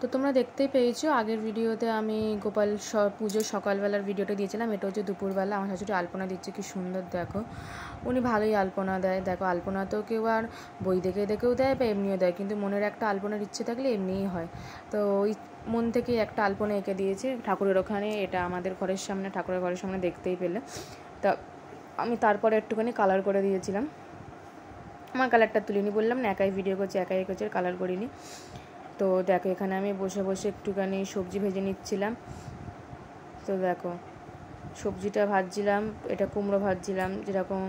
তো তোমরা দেখতেই পেয়েছো আগের ভিডিওতে আমি গোপাল পুজোর সকালবেলার ভিডিওটা দিয়েছিলাম। এটা হচ্ছে দুপুরবেলা। আমার শাশুড়ি আলপনা দিচ্ছে, কি সুন্দর দেখো। উনি ভালোই আলপনা দেয়। দেখো আলপনা তো কেউ আর বই দেখে দেখেও দেয় বা এমনিও দেয়, কিন্তু মনের একটা আলপনার ইচ্ছে থাকলে এমনিই হয়। তো ওই মন থেকে একটা আলপনা এঁকে দিয়েছে ঠাকুরের ওখানে। এটা আমাদের ঘরের সামনে, ঠাকুরের ঘরের সামনে দেখতেই পেলে। তা আমি তারপরে একটুখানি কালার করে দিয়েছিলাম। আমার কালারটা তুলিনি, বললাম না একাই ভিডিও করছি, একাই করছি, কালার করিনি। তো দেখো এখানে আমি বসে বসে একটুখানি সবজি ভেজে নিচ্ছিলাম। তো দেখো সবজিটা ভাজছিলাম, এটা কুমড়ো ভাজছিলাম, যেরকম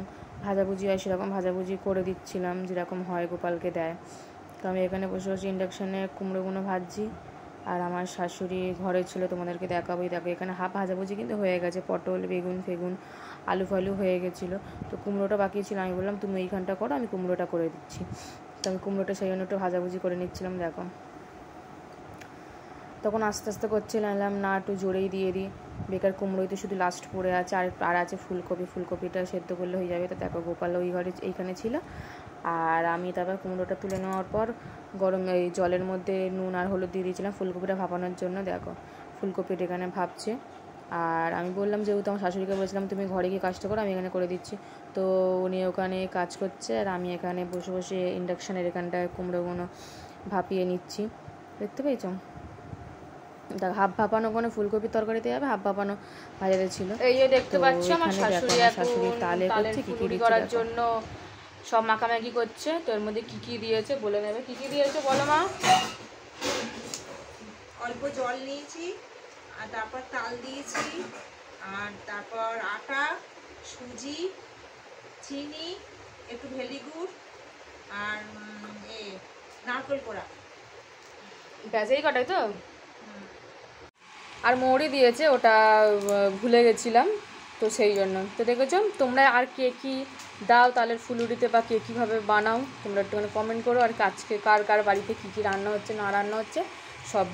ভাজাভুজি হয় সেরকম ভাজাভুজি করে দিচ্ছিলাম, যেরকম হয় গোপালকে দেয়। তো আমি এখানে বসে বসে ইন্ডাকশানে কুমড়োগুলো ভাজছি। আর আমার শাশুড়ি ঘরে ছিল, তোমাদেরকে দেখাবোই। দেখো এখানে হাফ ভাজাভুজি কিন্তু হয়ে গেছে, পটল বেগুন ফেগুন আলু ফালু হয়ে গেছিলো। তো কুমড়োটা বাকি ছিল, আমি বললাম তুমি এইখানটা করো, আমি কুমড়োটা করে দিচ্ছি। তো আমি কুমড়োটা সেই জন্য একটু ভাজাভুজি করে নিচ্ছিলাম। দেখো তখন আস্তে আস্তে করছিলাম, না একটু জোরেই দিয়ে দিই, বেকার কুমড়োই তো শুধু লাস্ট পড়ে আছে। আর আছে ফুলকপি, ফুলকপিটা সেদ্ধ করলে হয়ে যাবে। তো দেখো গোপাল ওই ঘরে এইখানে ছিল। আর আমি তারপর কুমড়োটা তুলে নেওয়ার পর গরম এই জলের মধ্যে নুন আর হলুদ দিয়ে দিয়েছিলাম ফুলকপিটা ভাপানোর জন্য। দেখো ফুলকপিটা এখানে ভাপছে। আর আমি বললাম, যেহেতু আমার শাশুড়িকে বলেছিলাম তুমি ঘরে গিয়ে কাজটা করো, আমি এখানে করে দিচ্ছি। তো উনি ওখানে কাজ করছে আর আমি এখানে বসে বসে ইন্ডাকশানের এখানটায় কুমড়োগুলো ভাপিয়ে নিচ্ছি। দেখতে পেয়েছো? হাফ ভাপানো কোনো ফুলকপির তরকারিতে যাবে, হাফ ভাপানো ভাজাতে ছিল। এই যে দেখতে পাচ্ছ আমার শাশুড়ি তালে করছে কি কি করার জন্য সব মাখামাখি করছে। তো এর মধ্যে কি কি দিয়েছে বলে নেবে। কি কি দিয়েছে বলো মা? অল্প জল নিয়েছি, আর তারপর তাল দিয়েছি, আর তারপর আটা, সুজি, চিনি, একটু ভেলিগুড় আর নারকেল কোড়া। ব্যাস এই কটাই তো। আর মৌরি দিয়েছে, ওটা ভুলে গেছিলাম, তো সেই জন্য। তো দেখেছো তোমরা আর কে কী দাও তালের ফুলুরিতে, বা কে কীভাবে বানাও তোমরা একটুখানি কমেন্ট করো। আর আজকে কার কার বাড়িতে কী কী রান্না হচ্ছে না রান্না হচ্ছে সব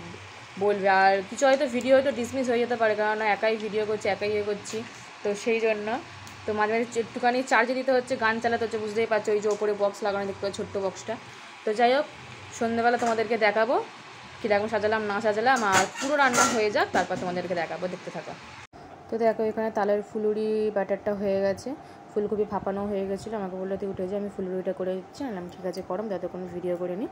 বলবে। আর কিছু হয়তো ভিডিও হয়তো ডিসমিস হয়ে যেতে পারে, কারণ একাই ভিডিও করছি, একাই ইয়ে করছি, তো সেই জন্য। তো মাঝে মাঝে একটুখানি চার্জে দিতে হচ্ছে, গান চালাতে হচ্ছে, বুঝতেই পারছো। ওই যে ওপরে বক্স লাগানো দেখতে পাচ্ছ, ছোট্ট বক্সটা। তো যাই হোক, সন্ধ্যেবেলা তোমাদেরকে দেখাবো কীরকম সাজালাম না সাজালাম, আর পুরো রান্না হয়ে যাক তারপর তোমাদেরকে দেখাবো, দেখতে থাকো। তো দেখো এখানে তালের ফুলুরি ব্যাটারটা হয়ে গেছে, ফুলকপি ভাপানো হয়ে গেছিলো। আমাকে বললো তুই উঠে যে আমি ফুলুরিটা করে দিচ্ছি। আনলাম ঠিক আছে গরম, যাতে কোনো ভিডিও করে নিই।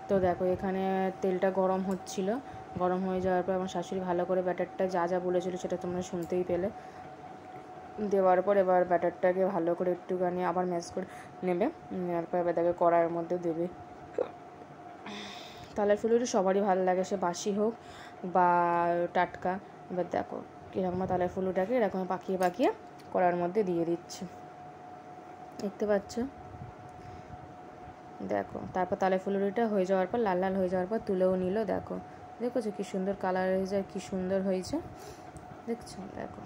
তো দেখো এখানে তেলটা গরম হচ্ছিলো, গরম হয়ে যাওয়ার পর আমার শাশুড়ি ভালো করে ব্যাটারটা যা যা বলেছিলো সেটা তোমরা শুনতেই পেলে। দেওয়ার পর এবার ব্যাটারটাকে ভালো করে একটুখানি আবার ম্যাশ করে নেবে, নেওয়ার পর এবার দেখো কড়াইয়ের মধ্যে দেবে। তালের ফুলুরি সবারই ভালো লাগে, সে বাসি হোক বা টাটকা। এবার দেখো কীরকম তালের ফুলুরিটাকে এরকম পাকিয়ে পাকিয়ে কড়াইয়ের মধ্যে দিয়ে দিচ্ছে, দেখতে পাচ্ছ। দেখো তারপর তালের ফুলুরিটা হয়ে যাওয়ার পর লাল লাল হয়ে যাওয়ার পর তুলেও নিল। দেখো দেখেছো কী সুন্দর কালার হয়ে যায়, কী সুন্দর হয়েছে দেখছো। দেখো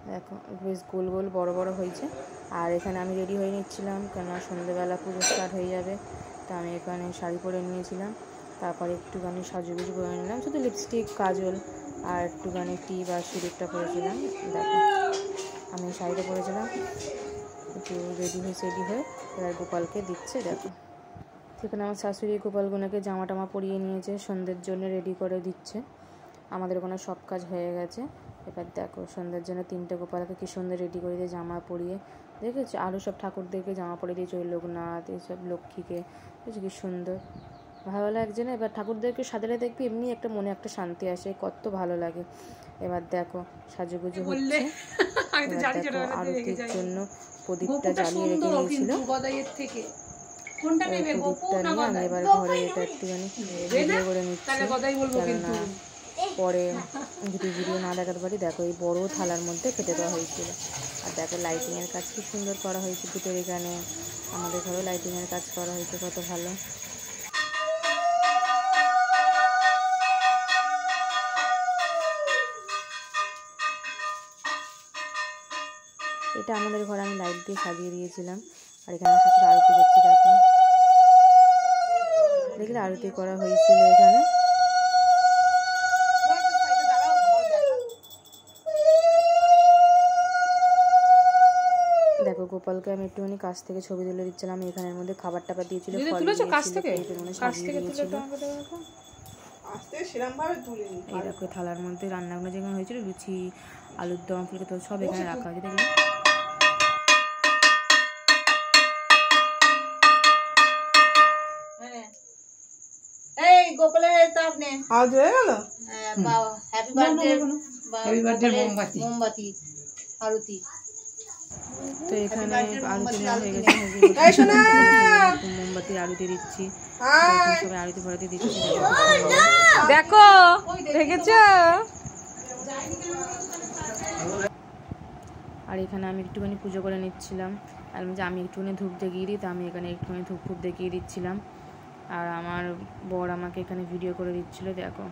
দেখো বেশ গোল গোল বড় বড় হয়েছে। আর এখানে আমি রেডি হয়ে নিচ্ছিলাম, কেননা সন্ধ্যেবেলা পুজো স্টার্ট হয়ে যাবে। তো আমি এখানে শাড়ি পরে নিয়েছিলাম, তারপরে একটুখানি সাজুগুজু করে নিলাম, শুধু লিপস্টিক কাজল আর একটুখানি টিপ আর সিঁদুরটা পরেছিলাম। দেখো আমি শাড়িটা পরেছিলাম, একটু রেডি হয়ে এবার গোপালকে দিচ্ছে। দেখো সেখানে আমার শাশুড়ি গোপালগুলোকে জামা টামা পরিয়ে নিয়েছে, সন্ধ্যের জন্য রেডি করে দিচ্ছে। আমাদের ওখানে সব কাজ হয়ে গেছে। এবার দেখো সন্ধ্যের জন্য 3টে গোপালকে কী সুন্দর রেডি করে দিয়ে জামা পরিয়ে দেখেছো। আরও সব ঠাকুরদেরকে জামা পরিয়ে দিয়েছে, ওই লোকনাথ এইসব লক্ষ্মীকে, বুঝছো কী সুন্দর ভালো লাগছে না। এবার ঠাকুরদেরকে সাজালে দেখবি এমনি একটা মনে একটা শান্তি আসে, কত ভালো লাগে। এবার দেখো সাজুগুজু হচ্ছে। এবার দেখো আরতির জন্য প্রদীপটা জ্বালিয়ে রেখে দিয়েছিল, প্রদীপটা নিয়ে আমি এবার ঘরে এটা একটুখানি ভিডিও করে নিচ্ছি, কেননা পরে যদি ভিডিও না দেখাতে পারি। দেখো এই বড়ো থালার মধ্যে খেতে দেওয়া হয়েছিল। আর দেখো লাইটিংয়ের কাজ কি সুন্দর করা হয়েছে, দুটোর এখানে আমাদের ঘরেও লাইটিংয়ের কাজ করা হয়েছে, কত ভালো। এটা আমাদের ঘরে আমি লাইট দিয়ে সাজিয়ে দিয়েছিলাম। আর এখানে শাশুড়ি আরতি করছে, দেখো দেখলে আরতি করা হয়েছিল এখানে। দেখো গোপালকে আমি একটুখানি কাছ থেকে ছবি তুলে দিচ্ছিলাম। এখানের মধ্যে খাবার টাবার দিয়েছিল, ফল দিয়েছিল, সাজিয়ে দিয়েছিল। এই দেখো থালার মধ্যে রান্নাগুলো যেমন হয়েছিল, লুচি, আলুর দম, ফুলকো সব এখানে রাখা হয়েছে। দেখলে এই গোপালের তাপ নে আজ হয়ে গেল। হ্যাপি বার্থডে মোমবাতি আরতি। তো এখানে আরতি নেওয়া হয়ে গেছে, মোমবাতির আরতি দিচ্ছি, সবাই আরতি ভরাতে দিচ্ছি। দেখো দেখেছো? আর এখানে আমি একটুখানি পুজো করে নিচ্ছিলাম, আর আমি একটুখানি ধূপ দেখিয়ে দিই, তো আমি এখানে একটুখানি ধূপ দেখিয়ে দিচ্ছিলাম। আর আমার বর আমাকে এখানে ভিডিও করে দিচ্ছিল। দেখো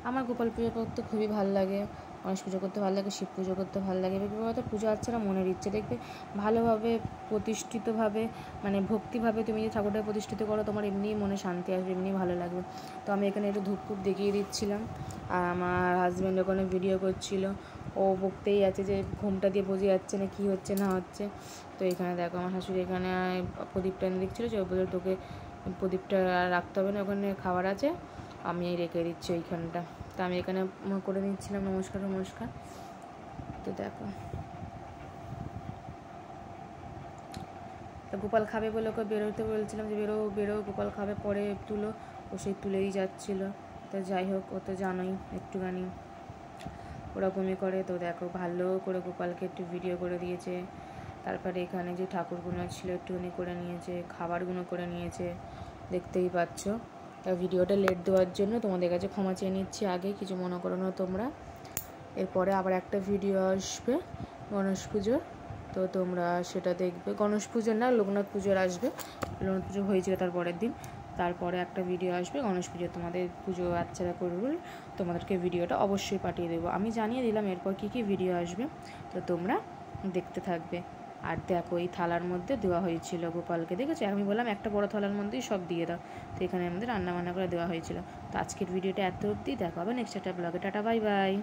আমার গোপাল পুজো করতে খুবই ভালো লাগে, গণেশ পুজো করতে ভালো লাগে, শিব পুজো করতে ভালো লাগে। এবার পুজো আচ্ছারা মনের ইচ্ছে, দেখবে ভালোভাবে প্রতিষ্ঠিতভাবে মানে ভক্তিভাবে তুমি যে ঠাকুরটা প্রতিষ্ঠিত করো, তোমার এমনিই মনে শান্তি আসবে, এমনি ভালো লাগবে। তো আমি এখানে একটু ধূপ দেখিয়ে দিচ্ছিলাম, আর আমার হাজব্যান্ড ওখানে ভিডিও করছিল, ও বকতেই আছে যে ঘুমটা দিয়ে বোঝা যাচ্ছে না কী হচ্ছে না হচ্ছে। তো এখানে দেখো আমার শাশুড়ি এখানে প্রদীপটা এনে দিচ্ছিলো, যে বলে তোকে প্রদীপটা রাখতে হবে না, ওখানে খাবার আছে, আমি রেখে দিচ্ছি ওইখানটা। তো আমি এখানে করে নিচ্ছিলাম নমস্কার। তো দেখো গোপাল খাবে বলে ওকে বেরোতে বলছিলাম যে বেরো গোপাল খাবে, পরে তুলো, ও সেই তুলেই যাচ্ছিলো। তো যাই হোক, ও তো জানোই একটুখানি ওরকমই করে। তো দেখো ভালো করে গোপালকে একটু ভিডিও করে দিয়েছে, তারপরে এখানে যে ঠাকুরগুলো ছিল একটুখানি করে নিয়েছে, খাবারগুলো করে নিয়েছে, দেখতেই পাচ্ছ। ভিডিওটা লেট দেওয়ার জন্য তোমাদের কাছে ক্ষমা চেয়ে নিচ্ছি আগে, কিছু মনে করো না তোমরা। এরপরে আবার একটা ভিডিও আসবে গণেশ পুজোর, তো তোমরা সেটা দেখবে। গণেশ পুজোর না, লোকনাথ পুজোর আসবে, লোকনাথ পুজো হয়েছিল তার পরের দিন, তারপরে একটা ভিডিও আসবে গণেশ পুজো। তোমাদের পুজো বাচ্চারা করবে, তোমাদেরকে ভিডিওটা অবশ্যই পাঠিয়ে দেবো। আমি জানিয়ে দিলাম এরপর কী ভিডিও আসবে, তো তোমরা দেখতে থাকবে। আর দেখো এই থালার মধ্যে দেওয়া হয়েছিল গোপালকে, দেখেছো? আমি বললাম একটা বড় থালার মধ্যেই সব দিয়ে দাও, তো এখানে আমাদের রান্না বান্না করে দেওয়া হয়েছিল। তো আজকের ভিডিওটা এত অবধি, দেখা হবে নেক্সট একটা ব্লগে। Tata bye bye.